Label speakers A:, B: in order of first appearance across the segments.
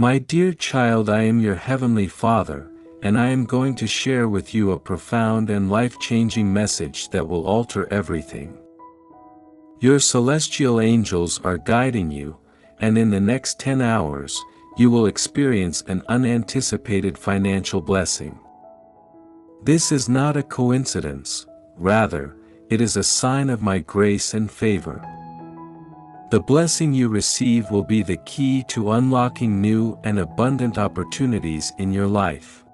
A: My dear child, I am your Heavenly Father, and I am going to share with you a profound and life-changing message that will alter everything. Your celestial angels are guiding you, and in the next 10 hours, you will experience an unanticipated financial blessing. This is not a coincidence, rather, it is a sign of my grace and favor. The blessing you receive will be the key to unlocking new and abundant opportunities in your life.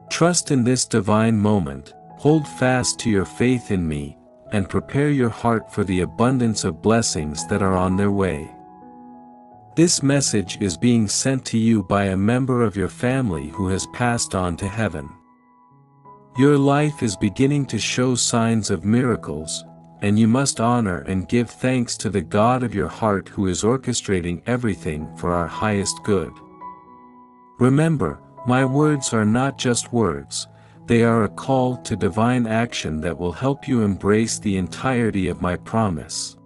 A: Trust in this divine moment, hold fast to your faith in me, and prepare your heart for the abundance of blessings that are on their way. This message is being sent to you by a member of your family who has passed on to heaven. Your life is beginning to show signs of miracles, and you must honor and give thanks to the God of your heart who is orchestrating everything for our highest good. Remember, my words are not just words, they are a call to divine action that will help you embrace the entirety of my promise.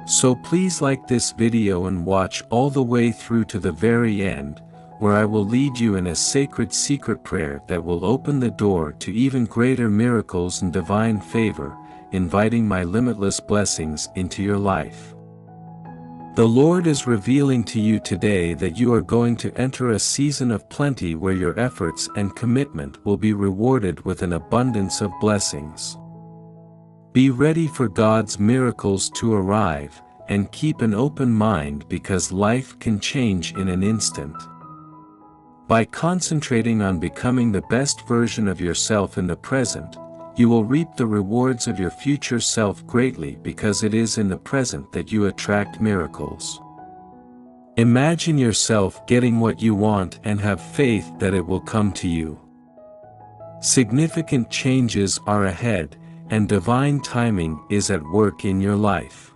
A: So please like this video and watch all the way through to the very end, where I will lead you in a sacred secret prayer that will open the door to even greater miracles and divine favor, inviting my limitless blessings into your life. The Lord is revealing to you today that you are going to enter a season of plenty where your efforts and commitment will be rewarded with an abundance of blessings. Be ready for God's miracles to arrive, and keep an open mind because life can change in an instant. By concentrating on becoming the best version of yourself in the present, you will reap the rewards of your future self greatly because it is in the present that you attract miracles. Imagine yourself getting what you want and have faith that it will come to you. Significant changes are ahead, and divine timing is at work in your life.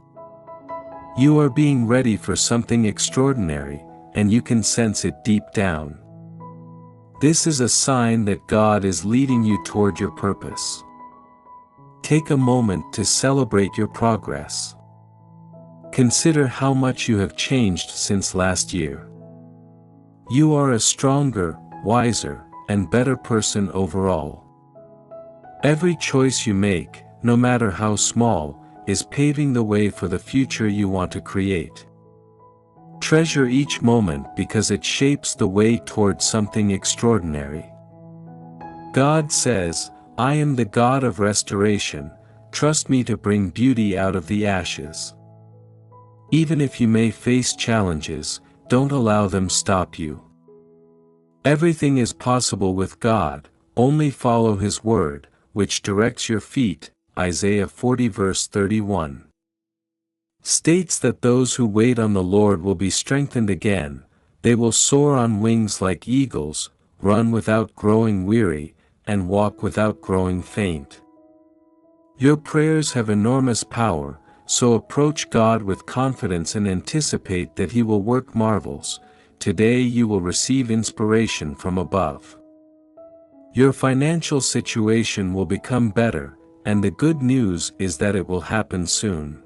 A: You are being ready for something extraordinary, and you can sense it deep down. This is a sign that God is leading you toward your purpose. Take a moment to celebrate your progress. Consider how much you have changed since last year. You are a stronger, wiser, and better person overall. Every choice you make, no matter how small, is paving the way for the future you want to create. Treasure each moment because it shapes the way towards something extraordinary. God says, I am the God of restoration, trust me to bring beauty out of the ashes. Even if you may face challenges, don't allow them stop you. Everything is possible with God, only follow His word, which directs your feet, Isaiah 40 verse 31. States that those who wait on the Lord will be strengthened again, they will soar on wings like eagles, run without growing weary, and walk without growing faint. Your prayers have enormous power, so approach God with confidence and anticipate that He will work marvels. Today you will receive inspiration from above. Your financial situation will become better, and the good news is that it will happen soon.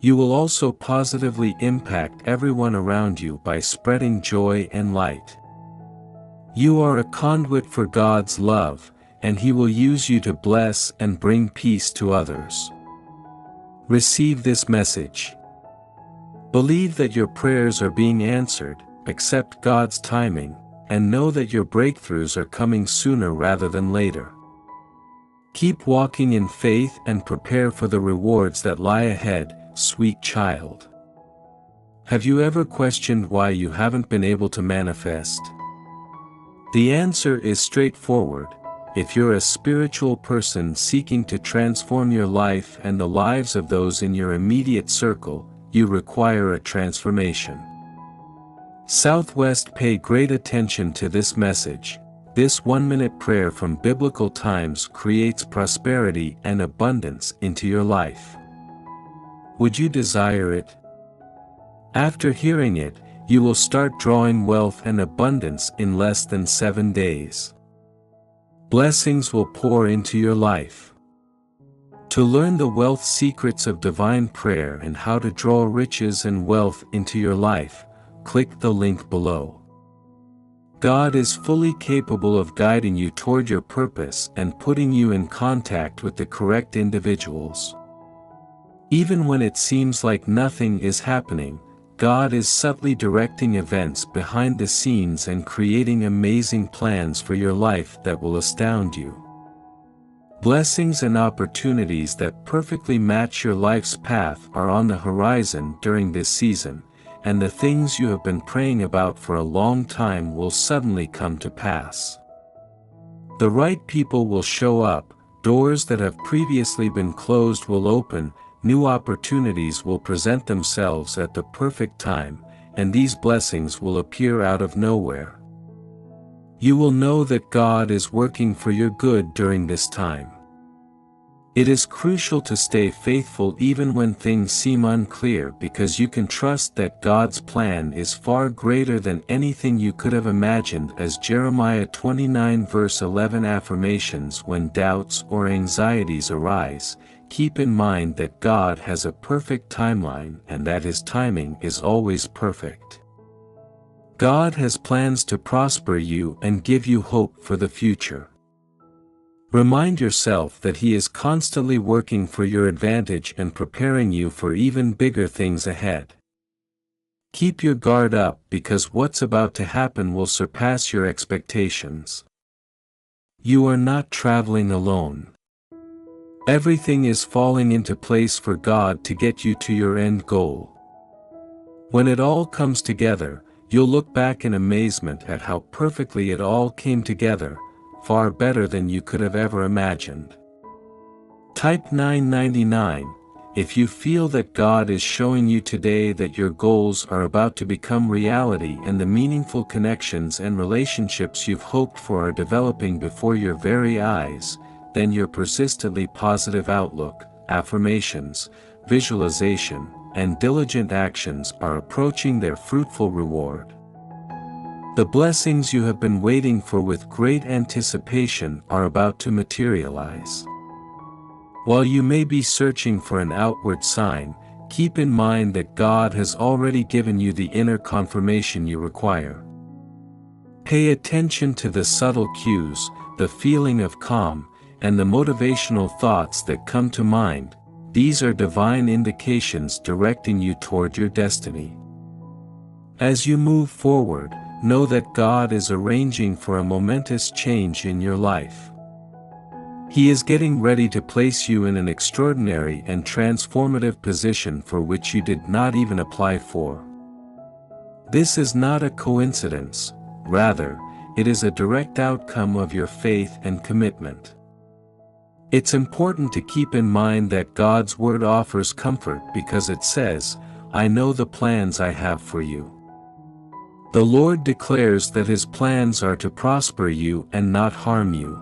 A: You will also positively impact everyone around you by spreading joy and light. You are a conduit for God's love, and He will use you to bless and bring peace to others. Receive this message. Believe that your prayers are being answered, accept God's timing, and know that your breakthroughs are coming sooner rather than later. Keep walking in faith and prepare for the rewards that lie ahead, sweet child. Have you ever questioned why you haven't been able to manifest? The answer is straightforward. If you're a spiritual person seeking to transform your life and the lives of those in your immediate circle, you require a transformation. Southwest, pay great attention to this message. This 1-minute prayer from biblical times creates prosperity and abundance into your life. Would you desire it? After hearing it, you will start drawing wealth and abundance in less than 7 days. Blessings will pour into your life. To learn the wealth secrets of divine prayer and how to draw riches and wealth into your life, click the link below. God is fully capable of guiding you toward your purpose and putting you in contact with the correct individuals. Even when it seems like nothing is happening, God is subtly directing events behind the scenes and creating amazing plans for your life that will astound you. Blessings and opportunities that perfectly match your life's path are on the horizon during this season, and the things you have been praying about for a long time will suddenly come to pass. The right people will show up, doors that have previously been closed will open, new opportunities will present themselves at the perfect time, and these blessings will appear out of nowhere. You will know that God is working for your good during this time. It is crucial to stay faithful even when things seem unclear, because you can trust that God's plan is far greater than anything you could have imagined. As Jeremiah 29 verse 11 affirmations: when doubts or anxieties arise, keep in mind that God has a perfect timeline and that His timing is always perfect. God has plans to prosper you and give you hope for the future. Remind yourself that He is constantly working for your advantage and preparing you for even bigger things ahead. Keep your guard up, because what's about to happen will surpass your expectations. You are not traveling alone. Everything is falling into place for God to get you to your end goal. When it all comes together, you'll look back in amazement at how perfectly it all came together, far better than you could have ever imagined. Type 999 if you feel that God is showing you today that your goals are about to become reality and the meaningful connections and relationships you've hoped for are developing before your very eyes. Then your persistently positive outlook, affirmations, visualization, and diligent actions are approaching their fruitful reward. The blessings you have been waiting for with great anticipation are about to materialize. While you may be searching for an outward sign, keep in mind that God has already given you the inner confirmation you require. Pay attention to the subtle cues, the feeling of calm, and the motivational thoughts that come to mind. These are divine indications directing you toward your destiny. As you move forward, know that God is arranging for a momentous change in your life. He is getting ready to place you in an extraordinary and transformative position for which you did not even apply for. This is not a coincidence, rather, it is a direct outcome of your faith and commitment. It's important to keep in mind that God's word offers comfort because it says, "I know the plans I have for you." The Lord declares that His plans are to prosper you and not harm you.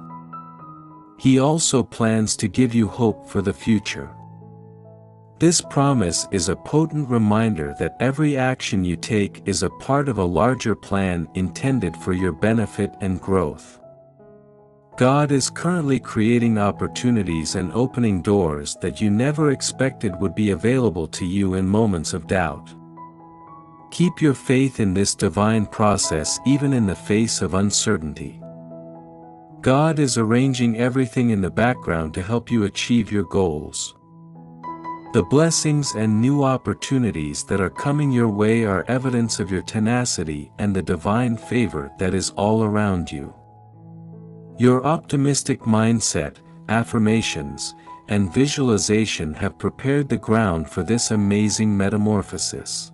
A: He also plans to give you hope for the future. This promise is a potent reminder that every action you take is a part of a larger plan intended for your benefit and growth. God is currently creating opportunities and opening doors that you never expected would be available to you in moments of doubt. Keep your faith in this divine process even in the face of uncertainty. God is arranging everything in the background to help you achieve your goals. The blessings and new opportunities that are coming your way are evidence of your tenacity and the divine favor that is all around you. Your optimistic mindset, affirmations, and visualization have prepared the ground for this amazing metamorphosis.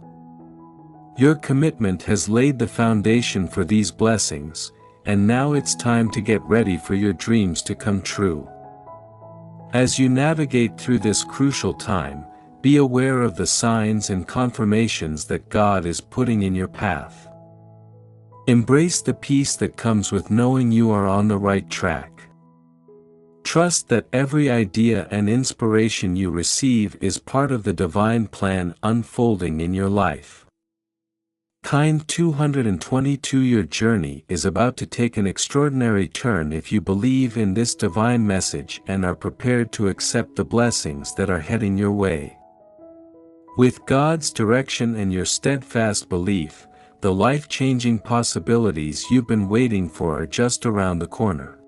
A: Your commitment has laid the foundation for these blessings, and now it's time to get ready for your dreams to come true. As you navigate through this crucial time, be aware of the signs and confirmations that God is putting in your path. Embrace the peace that comes with knowing you are on the right track. Trust that every idea and inspiration you receive is part of the divine plan unfolding in your life. Kind 222. Your journey is about to take an extraordinary turn if you believe in this divine message and are prepared to accept the blessings that are heading your way. With God's direction and your steadfast belief, the life-changing possibilities you've been waiting for are just around the corner.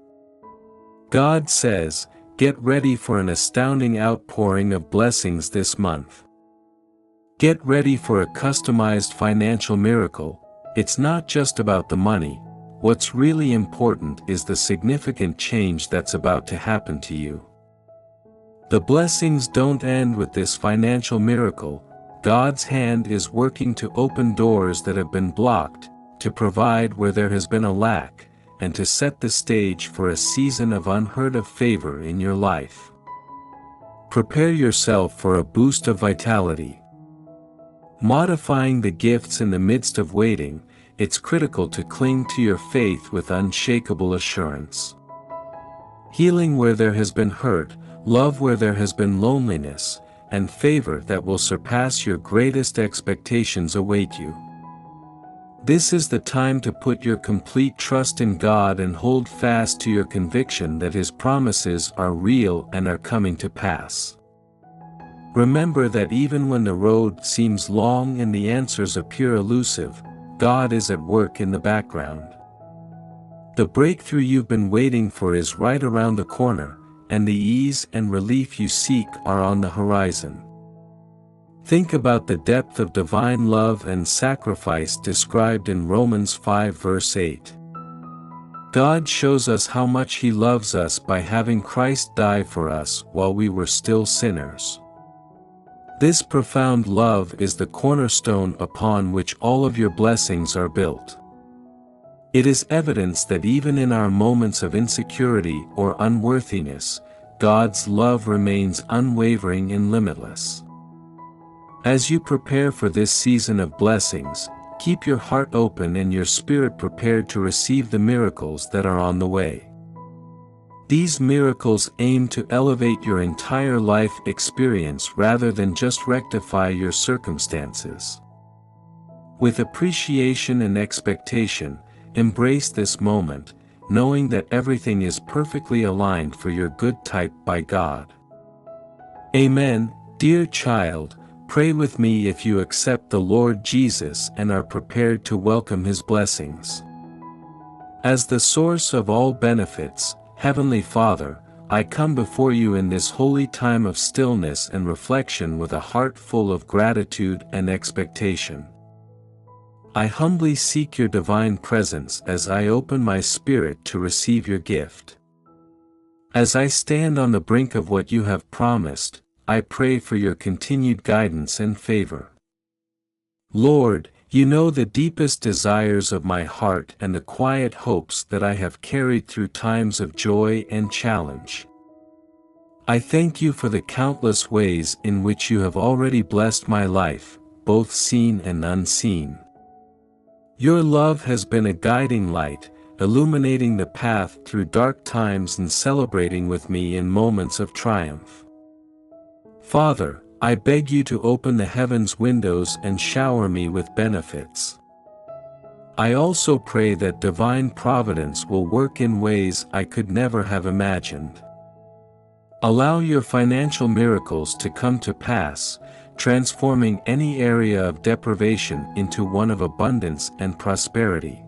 A: God says, get ready for an astounding outpouring of blessings this month. Get ready for a customized financial miracle. It's not just about the money. What's really important is the significant change that's about to happen to you. The blessings don't end with this financial miracle. God's hand is working to open doors that have been blocked, to provide where there has been a lack, and to set the stage for a season of unheard-of favor in your life. Prepare yourself for a boost of vitality. Modifying the gifts in the midst of waiting, it's critical to cling to your faith with unshakable assurance. Healing where there has been hurt, love where there has been loneliness, and favor that will surpass your greatest expectations await you. This is the time to put your complete trust in God and hold fast to your conviction that His promises are real and are coming to pass. Remember that even when the road seems long and the answers appear elusive, God is at work in the background. The breakthrough you've been waiting for is right around the corner, and the ease and relief you seek are on the horizon. Think about the depth of divine love and sacrifice described in Romans 5 verse 8. God shows us how much He loves us by having Christ die for us while we were still sinners. This profound love is the cornerstone upon which all of your blessings are built. It is evidence that even in our moments of insecurity or unworthiness, God's love remains unwavering and limitless. As you prepare for this season of blessings, keep your heart open and your spirit prepared to receive the miracles that are on the way. These miracles aim to elevate your entire life experience rather than just rectify your circumstances. With appreciation and expectation, embrace this moment, knowing that everything is perfectly aligned for your good type by God. Amen. Dear child, pray with me if you accept the Lord Jesus and are prepared to welcome His blessings. As the source of all benefits, Heavenly Father, I come before you in this holy time of stillness and reflection with a heart full of gratitude and expectation. I humbly seek your divine presence as I open my spirit to receive your gift. As I stand on the brink of what you have promised, I pray for your continued guidance and favor. Lord, you know the deepest desires of my heart and the quiet hopes that I have carried through times of joy and challenge. I thank you for the countless ways in which you have already blessed my life, both seen and unseen. Your love has been a guiding light, illuminating the path through dark times and celebrating with me in moments of triumph. Father, I beg you to open the heavens' windows and shower me with benefits. I also pray that divine providence will work in ways I could never have imagined. Allow your financial miracles to come to pass, transforming any area of deprivation into one of abundance and prosperity.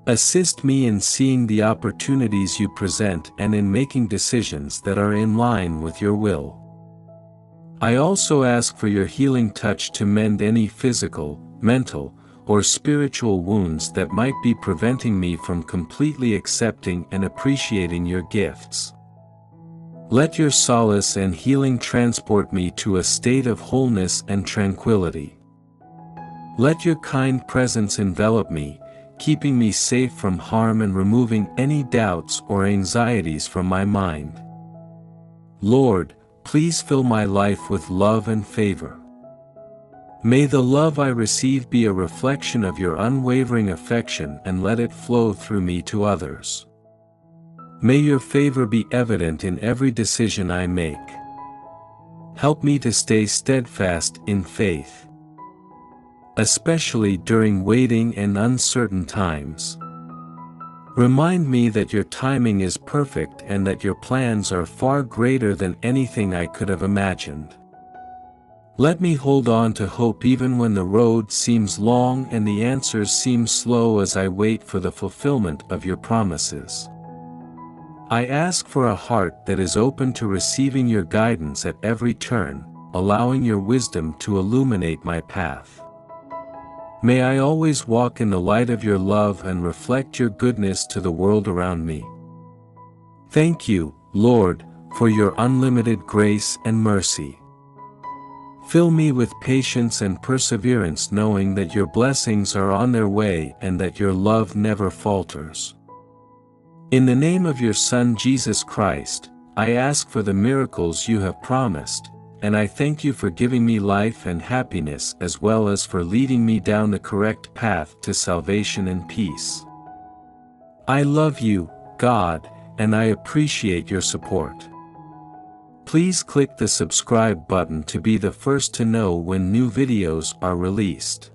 A: Assist me in seeing the opportunities you present and in making decisions that are in line with your will. I also ask for your healing touch to mend any physical, mental, or spiritual wounds that might be preventing me from completely accepting and appreciating your gifts. Let your solace and healing transport me to a state of wholeness and tranquility. Let your kind presence envelop me, keeping me safe from harm and removing any doubts or anxieties from my mind. Lord, please fill my life with love and favor. May the love I receive be a reflection of your unwavering affection and let it flow through me to others. May your favor be evident in every decision I make. Help me to stay steadfast in faith, especially during waiting and uncertain times. Remind me that your timing is perfect and that your plans are far greater than anything I could have imagined. Let me hold on to hope even when the road seems long and the answers seem slow as I wait for the fulfillment of your promises. I ask for a heart that is open to receiving your guidance at every turn, allowing your wisdom to illuminate my path. May I always walk in the light of your love and reflect your goodness to the world around me. Thank you, Lord, for your unlimited grace and mercy. Fill me with patience and perseverance, knowing that your blessings are on their way and that your love never falters. In the name of your Son Jesus Christ, I ask for the miracles you have promised, and I thank you for giving me life and happiness as well as for leading me down the correct path to salvation and peace. I love you, God, and I appreciate your support. Please click the subscribe button to be the first to know when new videos are released.